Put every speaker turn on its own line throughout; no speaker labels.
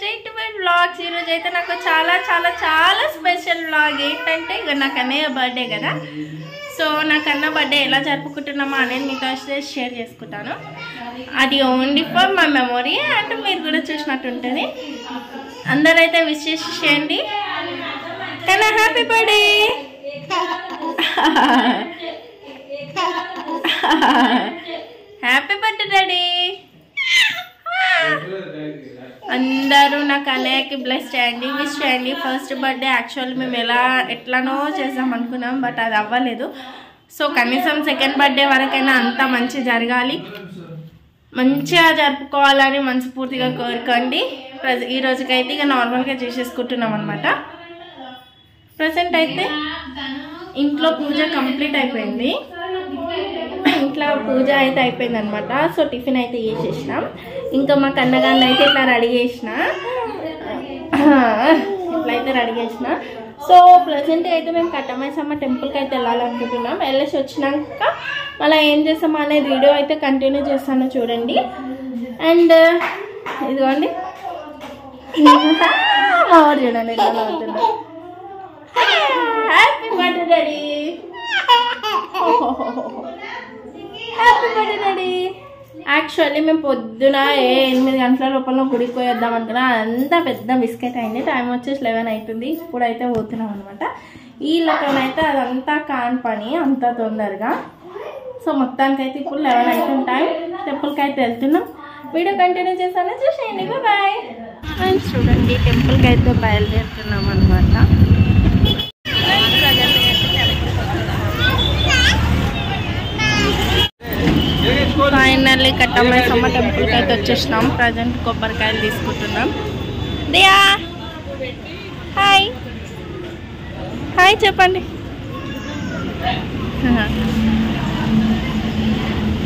12 vlogs. ఈరోజు అయితే నాకు చాలా చాలా చాలా స్పెషల్ వ్లాగ్. ఏంటంటే ఇక నాకు అన్నయ్య బర్త్డే కదా, సో నాకు అన్న బర్త్డే ఎలా జరుపుకుంటున్నామో అనేది మీతో షేర్ చేసుకుంటాను. అది only for my memory and మీరు కూడా చూసినట్టు ఉంటుంది. అందరైతే విష్ చేయండి. కన్నా happy birthday, happy birthday daddy. అందరూ నాకు అన్నయ్యకి బ్లెస్ చేయండి, విష్ చేయండి. ఫస్ట్ బర్త్డే యాక్చువల్లీ మేము ఎట్లానో చేద్దాం అనుకున్నాం, బట్ అది అవ్వలేదు. సో కనీసం సెకండ్ బర్త్డే వరకైనా అంతా మంచి జరగాలి, మంచిగా జరుపుకోవాలని మనస్ఫూర్తిగా కోరుకోండి. ఈ రోజుకైతే ఇక నార్మల్గా చేసేసుకుంటున్నాం అనమాట. ప్రజెంట్ అయితే ఇంట్లో పూజ కంప్లీట్ అయిపోయింది. ఇంట్లో పూజ అయితే అయిపోయింది అనమాట. సో టిఫిన్ అయితే చేసేసినాం. ఇంకా మా కన్నగారిని అయితే ఇట్లా రెడీ చేసిన, ఇట్లయితే రెడీ చేసిన. సో ప్రజెంట్ అయితే మేము కట్టమైసమ్మ టెంపుల్కి అయితే వెళ్ళాలనుకుంటున్నాం. వెళ్ళేసి వచ్చినాక మళ్ళీ ఏం చేస్తామో అనే వీడియో అయితే కంటిన్యూ చేస్తాను, చూడండి. అండ్ ఇదిగోండి మావాడు చూడండి ఎలా అవుతుంది. Happy birthday daddy, happy birthday daddy. Actually మేము పొద్దున 8 గంటల లోపల గుడికి పోయేద్దాం అనుకున్నా. అంతా పెద్ద బిస్కెట్ అయింది. టైం వచ్చేసి 11 అవుతుంది. ఇప్పుడైతే పోతున్నాం అనమాట. ఈ లోపలైతే అదంతా కాని పని అంత తొందరగా. సో మొత్తానికైతే ఇప్పుడు 11 అవుతుంది టైం. టెంపుల్కి అయితే వెళ్తున్నాం. వీడియో కంటిన్యూ చేస్తాను, చూసేయండి. Bye friends. చూడండి టెంపుల్కి అయితే బయలుదేరుతున్నాం అనమాట. ఫైనల్లీ కట్టమైసమ్మ టెంపుల్కి అయితే వచ్చేసినాం. ప్రజెంట్ కొబ్బరికాయలు తీసుకుంటున్నాం. దియా హాయ్ హాయ్ చెప్పండి.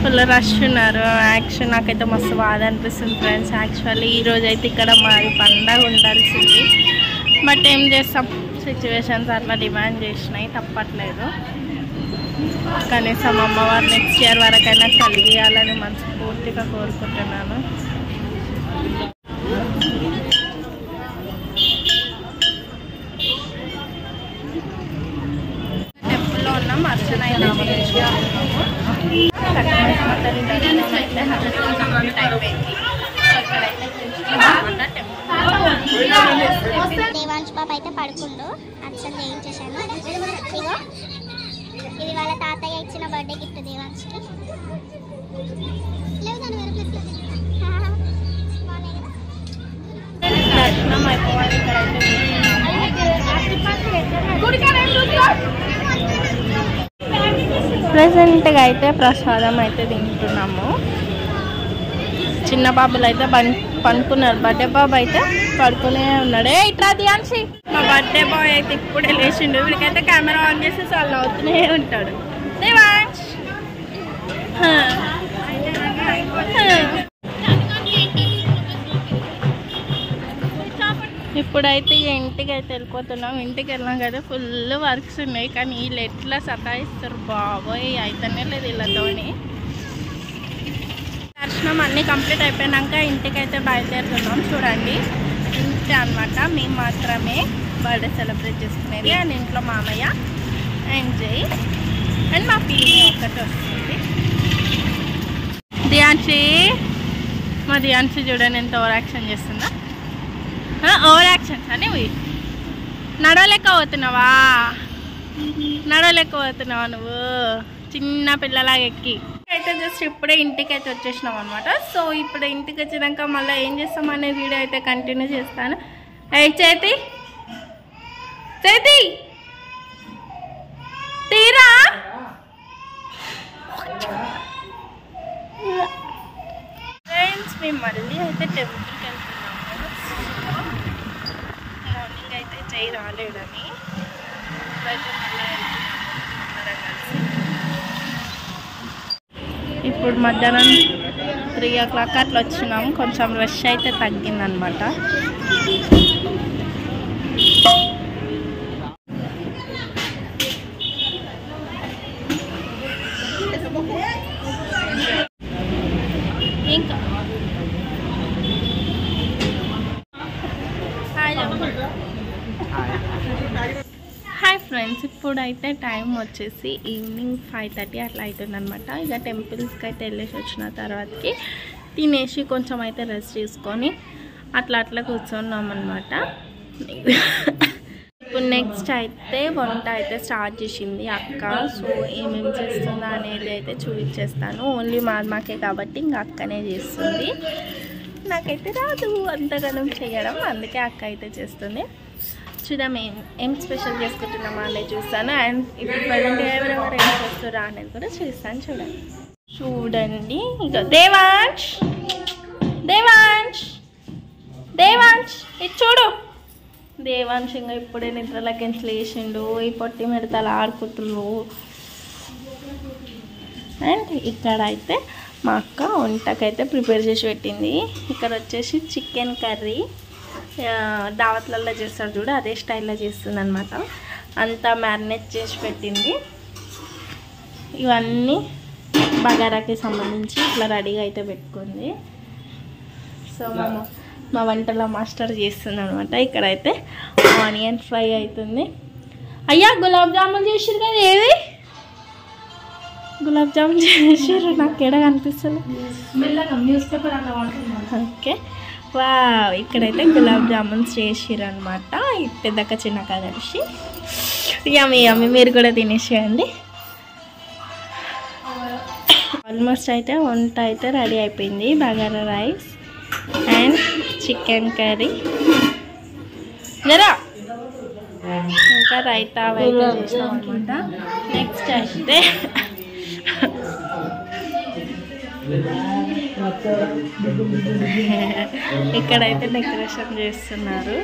ఫుల్ రష్ ఉన్నారు. యాక్చువల్ నాకైతే మస్తు బాధ అనిపిస్తుంది ఫ్రెండ్స్. యాక్చువల్లీ ఈరోజు అయితే ఇక్కడ మాది పండగ ఉండాల్సింది, బట్ ఏం చేస్తాం, సిచ్యువేషన్స్ అట్లా డిమాండ్ చేసినాయి, తప్పట్లేదు. కనీసం అమ్మవారు నెక్స్ట్ ఇయర్ వరకైనా కలిగియాలని మనస్ఫూర్తిగా కోరుకుంటున్నాను. టెంపుల్లో ఉన్నాం. అర్చన అయిపోయింది.
దేవాంశ్ బాబు అయితే పడుకుండు. అర్చన చేయించేసాను. ఇగో ఇది వాళ్ళ తాతయ్య ఇచ్చిన బర్త్డే గిఫ్ట్ దేవాంశ్కి.
దర్శనం అయిపోవాలి. ప్రెసెంట్గా అయితే ప్రసాదం అయితే తింటున్నాము. చిన్న బాబులు అయితే పండుకున్నారు. బర్త్డే బాబు అయితే పడుకునే ఉన్నాడు. ఇట్లా దియాన్సి. మా బర్త్డే బాయ్ అయితే ఇప్పుడే లేచిండు. వీడికైతే కెమెరా ఆన్ చేసి వాళ్ళు అవుతూనే ఉంటాడు. దేవాంశ్ ఇప్పుడైతే ఇంటికి అయితే వెళ్ళిపోతున్నాం. ఇంటికి వెళ్ళాం కదా, ఫుల్ వర్క్స్ ఉన్నాయి. కానీ వీళ్ళు ఎట్లా సతాయిస్తారు బాబోయ్, అయితేనే లేదు వీళ్ళతోని. దర్శనం అన్నీ కంప్లీట్ అయిపోయినాక ఇంటికి అయితే బయలుదేరుతున్నాం. చూడండి ఇంతే అనమాట. మేము మాత్రమే బర్త్డే సెలబ్రేట్ చేసుకునేది. అండ్ ఇంట్లో మామయ్య అండ్ జై అండ్ మా పిల్లి ఒక్కటి వస్తుంది. దియాన్సి, మా దియాన్సి చూడండి ఎంత ఓవర్ యాక్షన్ చేస్తుందా. ఓవర్ యాక్షన్స్ అని నడవలేకపోతున్నావా నువ్వు చిన్న పిల్లలాగా ఎక్కి. అయితే జస్ట్ ఇప్పుడే ఇంటికి అయితే వచ్చేసినాం అనమాట. సో ఇప్పుడు ఇంటికి వచ్చినాక మళ్ళీ ఏం చేస్తాం అనే వీడియో అయితే కంటిన్యూ చేస్తాను. చేతి చేతి తీరా ఫ్రెండ్స్, మేము మళ్ళీ అయితే టెంపుల్కి వెళ్తున్నాము. మార్నింగ్ అయితే చేయి రాలేడని ఇప్పుడైతే మళ్ళీ వెళ్తున్నాం కలిసి. ఇప్పుడు మధ్యాహ్నం 3 o'clock అట్లా వచ్చినాం. కొంచెం రష్ అయితే తగ్గిందనమాట. ఇంకా ఫ్రెండ్స్, ఇప్పుడైతే టైం వచ్చేసి ఈవినింగ్ 5:30 అట్లా అవుతుంది అనమాట. ఇక టెంపుల్స్కి అయితే వెళ్ళేసి వచ్చిన తర్వాతకి తినేసి కొంచెం అయితే రెస్ట్ తీసుకొని అట్లా కూర్చున్నాం అనమాట. ఇప్పుడు నెక్స్ట్ అయితే వంట అయితే స్టార్ట్ చేసింది అక్క. సో ఏమేమి చేస్తుందా అనేది అయితే చూపించేస్తాను. ఓన్లీ మాకే కాబట్టి ఇంకా అక్కనే చేస్తుంది. నాకైతే రాదు అంతగానం చేయడం, అందుకే అక్క అయితే చేస్తుంది. చూద్దాం ఏం స్పెషల్ చేసుకుంటున్నామా అనేది చూస్తాను. అండ్ ఇప్పుడు ప్రజెంట్ ఎవరెవరు ఏం చేస్తారా అనేది కూడా చూస్తాను. చూడండి ఇక దేవాంశ్ ఇది చూడు. దేవాంశ్ ఇంకా ఇప్పుడే నిద్రలకి లేచిండు. ఈ పొట్టి మిడతలు ఆడుకుంటున్నారు. అండ్ ఇక్కడ అయితే మా అక్క వంటకైతే ప్రిపేర్ చేసి పెట్టింది. ఇక్కడ వచ్చేసి చికెన్ కర్రీ దావత్లలో చేస్తారు చూడు, అదే స్టైల్లో చేస్తుంది అనమాట. అంతా మ్యారినేట్ చేసి పెట్టింది. ఇవన్నీ బగారాకి సంబంధించి ఇట్లా రెడీగా అయితే పెట్టుకుంది. సో మా వంటలో మాస్టర్ చేస్తుంది అనమాట. ఇక్కడైతే ఆనియన్ ఫ్రై అవుతుంది. అయ్యా గులాబ్ జామున్ చేసిరు కదా, ఏవి గులాబ్ జామున్ చేసిర్రు? నాకు ఎడ కనిపిస్తుంది. ఓకే, వా ఇక్కడైతే గులాబ్ జామున్స్ చేసిర్రు అనమాట. పెద్దక్క చిన్నక్క కలిసి. యమ్మీ మీరు కూడా తినేసేయండి. ఆల్మోస్ట్ అయితే వంట అయితే రెడీ అయిపోయింది. Bagara rice and chicken curry, ఇంకా రైతా అయితే చేసాం అనమాట. నెక్స్ట్ అయితే ఇక్కడైతే డెకరేషన్ చేస్తున్నారు.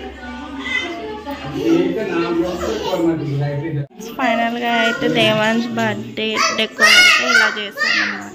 ఫైనల్గా అయితే దేవాంశ్ బర్త్డే డెకోర్ అయితే ఇలా చేస్తాం అనమాట.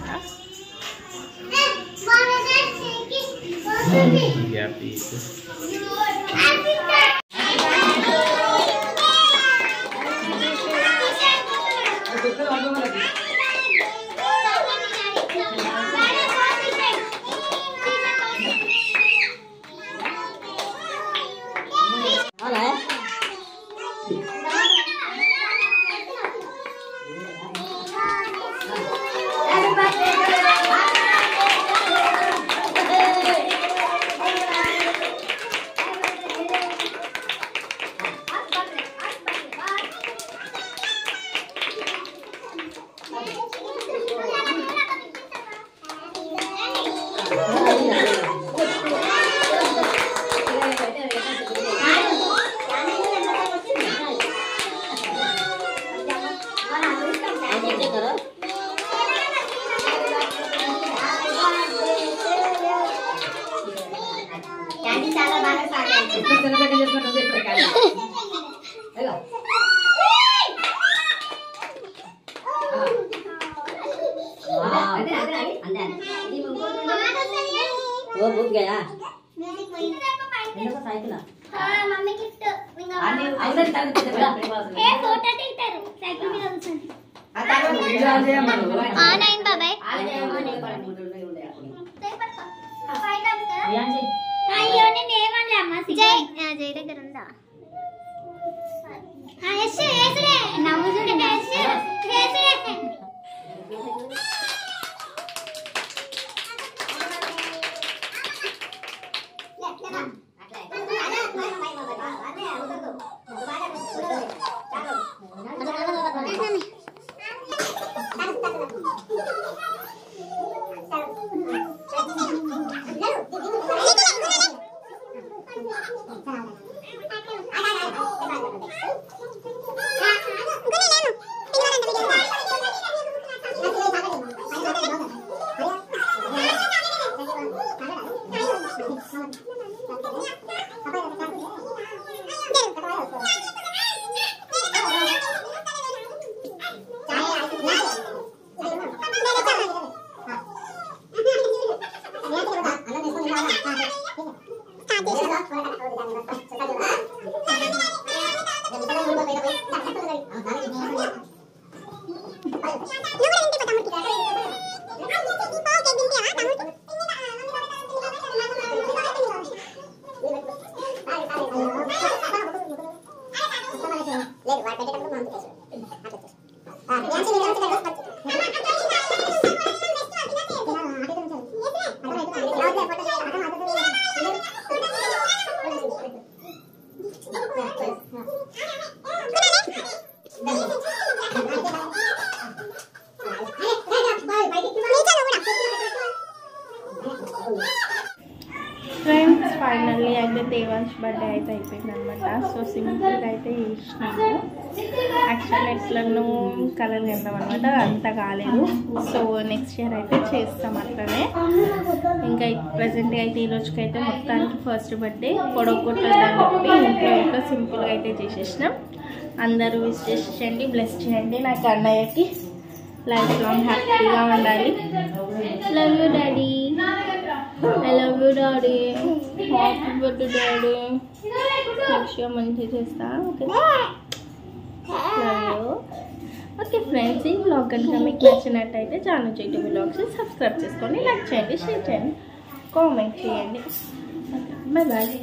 ఫ్రెండ్స్ ఫైనల్లీ అయితే దేవాంశ్ బర్త్డే అయితే అయిపోయింది అనమాట. సో సింపుల్గా అయితే చేసినాము. యాక్చువల్లీ ఎట్లనో కలర్ చేద్దాం అనమాట, అంత కాలేదు. సో నెక్స్ట్ ఇయర్ అయితే చేస్తాం అట్లనే. ఇంకా ప్రజెంట్గా అయితే ఈ రోజుకి అయితే మొత్తానికి ఫస్ట్ బర్త్డే పొడగొట్టదని చెప్పి ఇంట్లో సింపుల్గా అయితే చేసేసినాం. అందరూ విష్ చేసేయండి, బ్లెస్ చేయండి. నాకు అన్నయ్యకి లైఫ్ లాంగ్ హ్యాపీగా ఉండాలి. Love you daddy, I love you daddy, happy birthday daddy. మంచిగా మంచిగా చేస్తా. Okay love you. Okay friends, ఈ వ్లాగ్ కనుక మీకు నచ్చినట్టయితే ఛానల్ చేటి వ్లాగ్స్ సబ్స్క్రైబ్ చేసుకొని లైక్ చేయండి, షేర్ చేయండి, కామెంట్ చేయండి. Bye bye.